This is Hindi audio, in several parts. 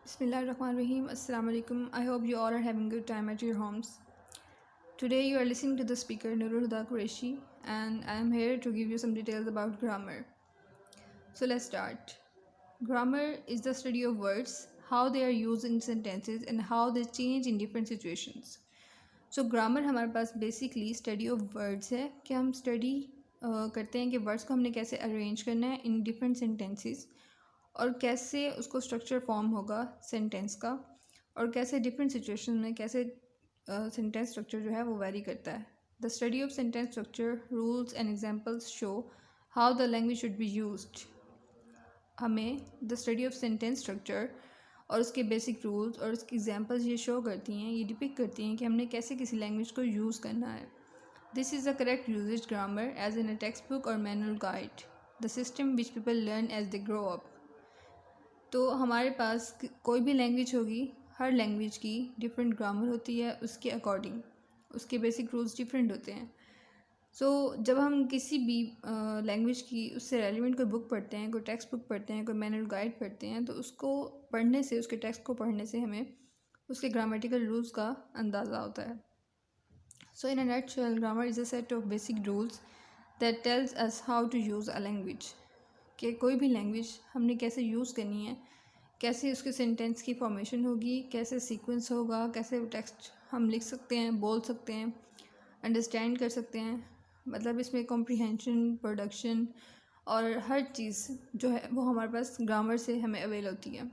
Bismillahirrahmanirrahim. Assalamu alaikum. I hope you all are having a good time at your homes. Today you are listening to the speaker Nurul Huda Qureshi and I am here to give you some details about grammar. So let's start. Grammar is the study of words, how they are used in sentences and how they change in different situations. So grammar हमारे पास basically study of words है कि हम study करते हैं कि words को हमने कैसे arrange करना है in different sentences और कैसे उसको स्ट्रक्चर फॉर्म होगा सेंटेंस का और कैसे डिफरेंट सिचुएशन में कैसे सेंटेंस स्ट्रक्चर जो है वो वेरी करता है. The study of sentence structure rules and examples show how the language should be used. हमें the study of sentence structure और उसके बेसिक रूल्स और उसके एग्जांपल्स ये शो करती हैं, ये डिपिक्ट करती हैं कि हमने कैसे किसी लैंग्वेज को यूज़ करना है. This is the correct usage grammar as in a text book और manual guide, the system which people learn as they grow up. तो हमारे पास कोई भी लैंग्वेज होगी, हर लैंग्वेज की डिफरेंट ग्रामर होती है, उसके अकॉर्डिंग उसके बेसिक रूल्स डिफरेंट होते हैं. जब हम किसी भी लैंग्वेज की उससे रेलिवेंट कोई बुक पढ़ते हैं, कोई टेक्स्ट बुक पढ़ते हैं, कोई मैनुअल गाइड पढ़ते हैं, तो उसको पढ़ने से, उसके टेक्स्ट को पढ़ने से हमें उसके ग्रामेटिकल रूल्स का अंदाज़ा होता है. So in a nutshell, grammar is a set of basic rules that tells us how to use a language. कि कोई भी लैंग्वेज हमने कैसे यूज़ करनी है, कैसे उसके सेंटेंस की फॉर्मेशन होगी, कैसे सीक्वेंस होगा, कैसे वो टेक्स्ट हम लिख सकते हैं, बोल सकते हैं, अंडरस्टैंड कर सकते हैं. मतलब इसमें कॉम्प्रिहेंशन, प्रोडक्शन और हर चीज़ जो है वो हमारे पास ग्रामर से हमें अवेल होती है.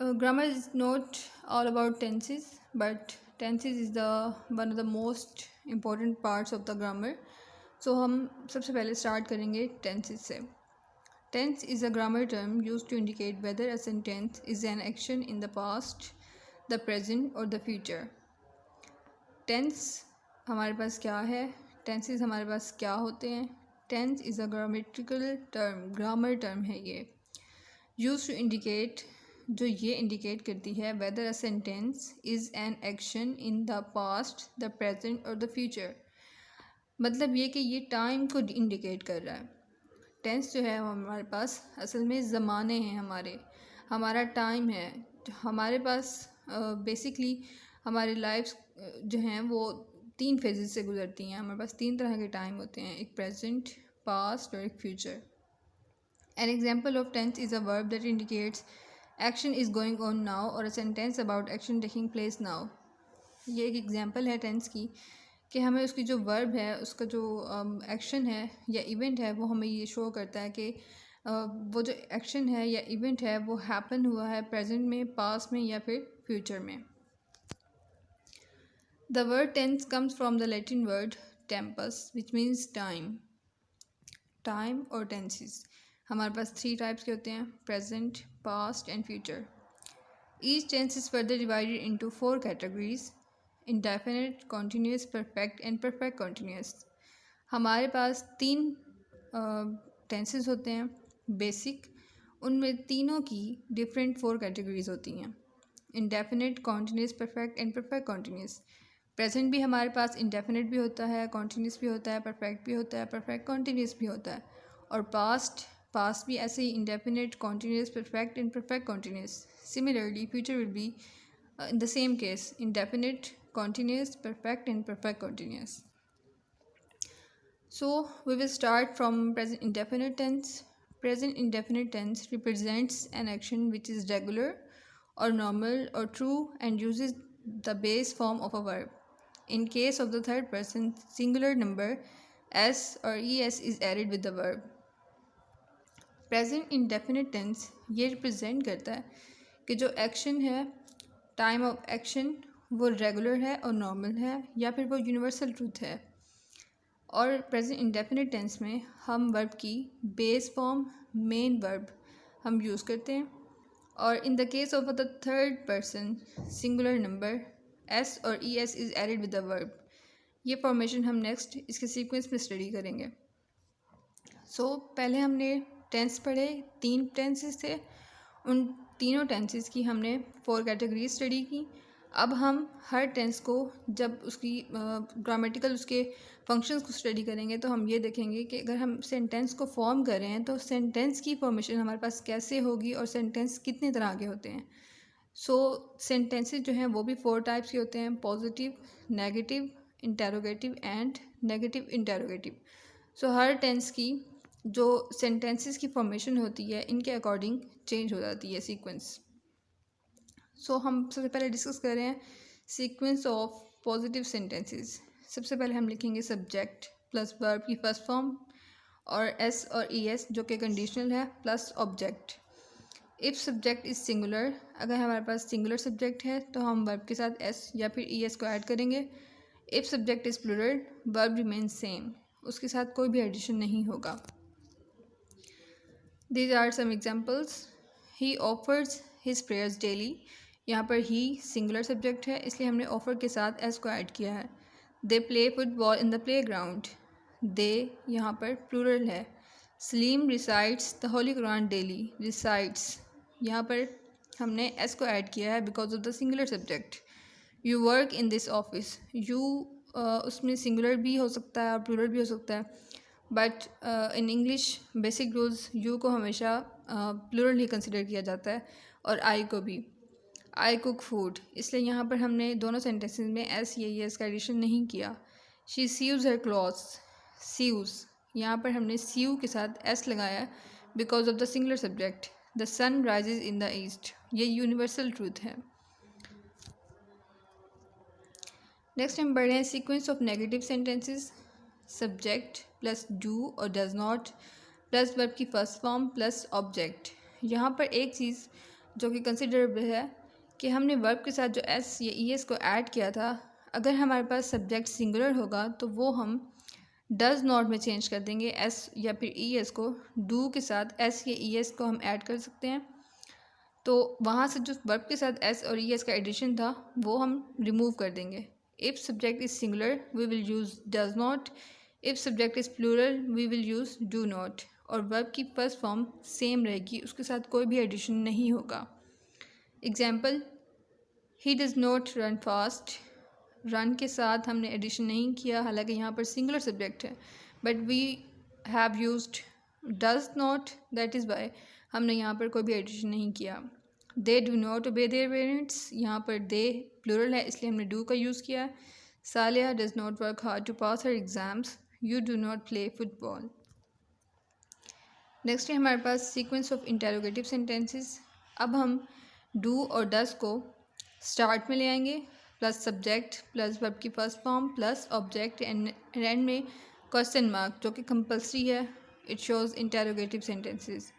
Grammar is not all about tenses, but tenses is the one of the most important parts of the grammar. हम सबसे पहले स्टार्ट करेंगे टेंसेस से. Tense is a grammar term used to indicate whether a sentence is an action in the past, the present और द फ्यूचर. टेंस हमारे पास क्या है, टेंसेस हमारे पास क्या होते हैं. Tense is a grammatical term, grammar term है ये, यूज्ड टू इंडिकेट, जो ये इंडिकेट करती है weather a sentence is an action in the past, the present और द फ्यूचर. मतलब ये कि ये टाइम को इंडिकेट कर रहा है. टेंस जो है हमारे पास असल में ज़माने हैं, हमारा टाइम है. हमारे पास बेसिकली हमारी लाइफ जो हैं वो 3 फेजेस से गुजरती हैं. हमारे पास 3 तरह के टाइम होते हैं, एक प्रेजेंट, पास्ट और एक future. An example of tense is a verb that indicates action is going on now और a sentence about action taking place now. ये एक एग्जाम्पल है टेंस की कि हमें उसकी जो वर्ब है, उसका जो एक्शन है या इवेंट है, वो हमें ये शो करता है कि वो जो एक्शन है या इवेंट है वो हैपन हुआ है प्रेजेंट में, पास्ट में या फिर फ्यूचर में. The word tense comes from the Latin word tempus which means time. Time और टेंसेस हमारे पास 3 टाइप्स के होते हैं, present, past and future. Each tense is further divided into 4 categories, indefinite, continuous, perfect and perfect continuous. हमारे पास 3 टेंसेस होते हैं बेसिक, उनमें तीनों की डिफरेंट 4 कैटेगरीज होती हैं, indefinite, continuous, perfect and perfect continuous. Present भी हमारे पास इंडेफिनिट भी होता है, कॉन्टीन्यूस भी होता है, परफेक्ट भी होता है, परफेक्ट कॉन्टीन्यूस भी होता है. और पास्ट भी ऐसे ही indefinite, continuous, perfect and perfect continuous. Similarly future will be in the same case, indefinite, continuous, perfect and perfect continuous. So we will start from present indefinite tense. Present indefinite tense represents an action which is regular or normal or true and uses the base form of a verb. In case of the third person singular number, s or es is added with the verb. Present indefinite tense ये represent करता है कि जो action है, टाइम ऑफ एक्शन वो रेगुलर है और नॉर्मल है या फिर वो यूनिवर्सल ट्रूथ है. और प्रेजेंट इंडेफिनिट टेंस में हम वर्ब की बेस फॉर्म, मेन वर्ब हम यूज़ करते हैं. और in the case of the third person singular number, S और E S is added with the verb. ये फॉर्मेशन हम नेक्स्ट इसके सीक्वेंस में स्टडी करेंगे. पहले हमने टेंस पढ़े, 3 टेंसेस थे, उन तीनों टेंसेस की हमने 4 कैटेगरीज स्टडी की. अब हम हर टेंस को जब उसकी ग्रामेटिकल उसके फंक्शंस को स्टडी करेंगे तो हम ये देखेंगे कि अगर हम सेंटेंस को फॉर्म कर रहे हैं तो सेंटेंस की फॉर्मेशन हमारे पास कैसे होगी और सेंटेंस कितने तरह के होते हैं। सो सेंटेंसेस जो हैं वो भी 4 टाइप्स के होते हैं, positive, negative, interrogative and negative interrogative. So हर टेंस की जो सेंटेंसेस की फॉर्मेशन होती है इनके अकॉर्डिंग चेंज हो जाती है सीक्वेंस। सो हम सबसे पहले डिस्कस कर रहे हैं सीक्वेंस ऑफ पॉजिटिव सेंटेंसेस। सबसे पहले हम लिखेंगे सब्जेक्ट प्लस वर्ब की फर्स्ट फॉर्म और एस और ई एस जो कि कंडीशनल है plus object. If subject is singular, अगर हमारे पास सिंगुलर सब्जेक्ट है तो हम वर्ब के साथ एस या फिर ई एस को ऐड करेंगे। If subject is plural, verb remain same, उसके साथ कोई भी एडिशन नहीं होगा। These are some examples. He offers his prayers daily, यहाँ पर ही सिंगुलर सब्जेक्ट है इसलिए हमने ऑफर के साथ एस को ऐड किया है। They play football in the play ground, they यहाँ पर प्लूरल है। Salim recites the holy Quran daily, recites यहाँ पर हमने एस को ऐड किया है because of the singular subject. You work in this office, you उसमें सिंगुलर भी हो सकता है और प्लूरल भी हो सकता है, but in English basic rules you को हमेशा प्लूरल ही कंसिडर किया जाता है और आई को भी। आई कुक फूड, इसलिए यहाँ पर हमने दोनों सेंटेंसेस में एस या एस का एडिशन नहीं किया। She sews her clothes, sews यहाँ पर हमने सीव के साथ एस लगाया because of the singular subject. The sun rises in the east, ये यूनिवर्सल ट्रूथ है। नेक्स्ट हम बढ़ रहे हैं sequence of negative sentences. Subject plus do और डज नॉट प्लस वर्ब की फर्स्ट फॉर्म प्लस ऑब्जेक्ट। यहाँ पर एक चीज़ जो कि कंसिडरेबल है कि हमने वर्ब के साथ जो एस या ई एस को ऐड किया था, अगर हमारे पास सब्जेक्ट सिंगुलर होगा तो वो हम डज नॉट में चेंज कर देंगे एस या फिर ई एस को। डू के साथ एस या ई एस को हम ऐड कर सकते हैं, तो वहाँ से जो वर्ब के साथ एस और ई एस का एडिशन था वो हम रिमूव कर देंगे। If subject is singular we will use does not, if subject is plural we will use do not, और वर्ब की फर्स्ट फॉर्म सेम रहेगी, उसके साथ कोई भी एडिशन नहीं होगा। Example, he does not run fast, run के साथ हमने एडिशन नहीं किया हालांकि यहाँ पर सिंगुलर सब्जेक्ट है, but we have used does not, that is why हमने यहाँ पर कोई भी एडिशन नहीं किया। They do not obey their parents, यहाँ पर दे प्लूरल है इसलिए हमने डू का यूज़ किया। Saliya does not work hard to pass her exams, you do not play football. Next है हमारे पास सीक्वेंस ऑफ इंटेरोगेटिव सेंटेंसेस। अब हम डू और डज को स्टार्ट में ले आएंगे प्लस सब्जेक्ट प्लस वर्ब की first form plus object and end में क्वेश्चन मार्क जो कि कंपल्सरी है। It shows interrogative sentences.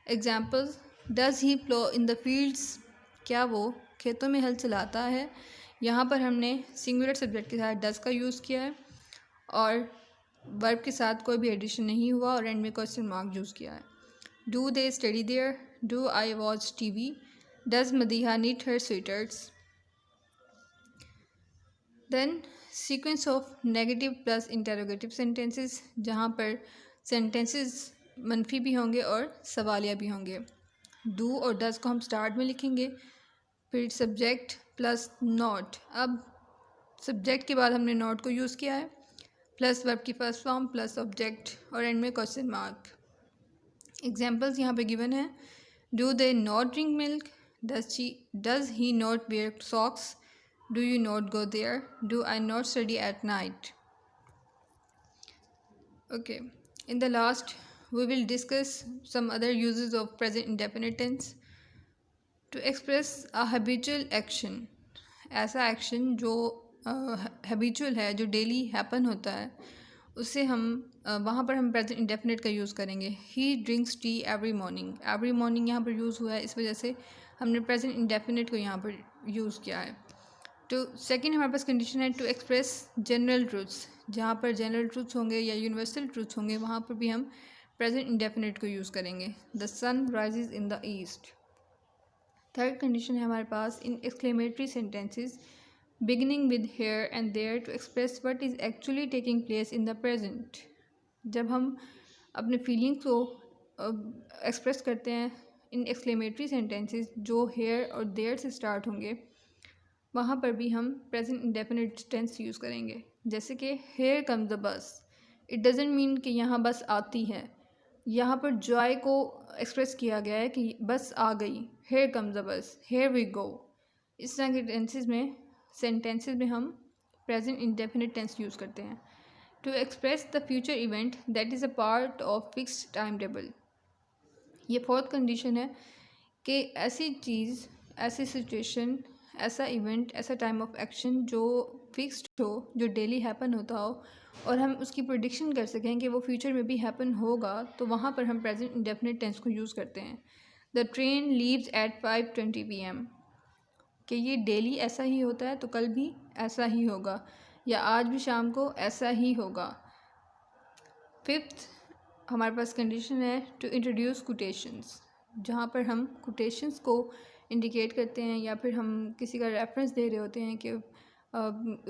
Examples, does he plough in the fields, क्या वो खेतों में हल चलाता है, यहाँ पर हमने सिंगुलर सब्जेक्ट के साथ डज का यूज़ किया है और वर्ब के साथ कोई भी एडिशन नहीं हुआ और एंड में क्वेश्चन मार्क यूज़ किया है। Do they study there, do I watch TV, does Madiha knit her sweaters. Then sequence of negative plus interrogative sentences, जहाँ पर सेंटेंसेस मनफी भी होंगे और सवालिया भी होंगे। डू और डज को हम स्टार्ट में लिखेंगे, फिर सब्जेक्ट प्लस नॉट, अब सब्जेक्ट के बाद हमने नॉट को यूज़ किया है, प्लस वर्ब की फर्स्ट फॉर्म प्लस ऑब्जेक्ट और एंड में क्वेश्चन मार्क। एग्जाम्पल्स यहाँ पे गिवन है, do they not drink milk, does he not wear socks, do you not go there, do I not study at night. Okay, in the last we will discuss some other uses of present indefinite tense. To express a habitual action, ऐसा एक्शन जो हैबिचुअल है, जो डेली हैपन होता है, उससे हम वहाँ पर हम प्रेजेंट इंडेफिनिट का यूज़ करेंगे। ही drinks T every morning, every morning यहाँ पर यूज़ हुआ है, इस वजह से हमने प्रेजेंट इंडेफिनिट को यहाँ पर यूज़ किया है। तो सेकंड हमारे पास कंडीशन है टू एक्सप्रेस जनरल ट्रूथ्स, जहाँ पर जनरल ट्रूथ्स होंगे या यूनिवर्सल ट्रूथ्स होंगे वहाँ पर भी हम प्रेजेंट इंडेफिनिट को यूज़ करेंगे। The sun rises in the east. Third condition है हमारे पास in exclamatory sentences beginning with here and there to express what is actually taking place in the present. जब हम अपने फीलिंग्स को एक्सप्रेस करते हैं इन एक्सक्लेमेटरी सेंटेंसेस जो हेयर और देयर से स्टार्ट होंगे, वहाँ पर भी हम प्रेजेंट इंडेफिनिट टेंस यूज़ करेंगे। जैसे कि here comes the bus, it doesn't mean कि यहाँ बस आती है। यहाँ पर जॉय को एक्सप्रेस किया गया है कि बस आ गई, here comes the bus, here we go. इस तरह के सेंटेंसेस में हम प्रेजेंट इंडेफिनिट टेंस यूज़ करते हैं। To express the future event that is a part of fixed time table. ये फोर्थ कंडीशन है कि ऐसी चीज़, ऐसी सिचुएशन, ऐसा इवेंट, ऐसा टाइम ऑफ एक्शन जो फिक्स्ड हो, जो डेली हैपन होता हो और हम उसकी प्रिडिक्शन कर सकें कि वो फ्यूचर में भी हैपन होगा, तो वहाँ पर हम प्रेजेंट इंडेफिनिट टेंस को यूज़ करते हैं। The train leaves eight 5:20 PM, कि ये डेली ऐसा ही होता है तो कल भी ऐसा ही होगा, या आज भी शाम को ऐसा ही होगा। फिफ्थ हमारे पास कंडीशन है टू इंट्रोड्यूस कोटेशंस, जहाँ पर हम कोटेशंस को इंडिकेट करते हैं या फिर हम किसी का रेफरेंस दे रहे होते हैं कि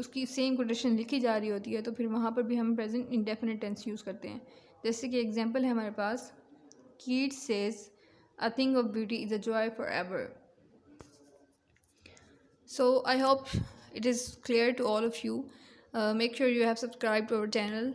उसकी सेम कोटेशन लिखी जा रही होती है, तो फिर वहाँ पर भी हम प्रेजेंट इंडेफिनिट टेंस यूज़ करते हैं। जैसे कि एग्जांपल है हमारे पास, Keats says a thing of beauty is a joy forever. So I hope it is clear to all of you. Make sure you have subscribed to our channel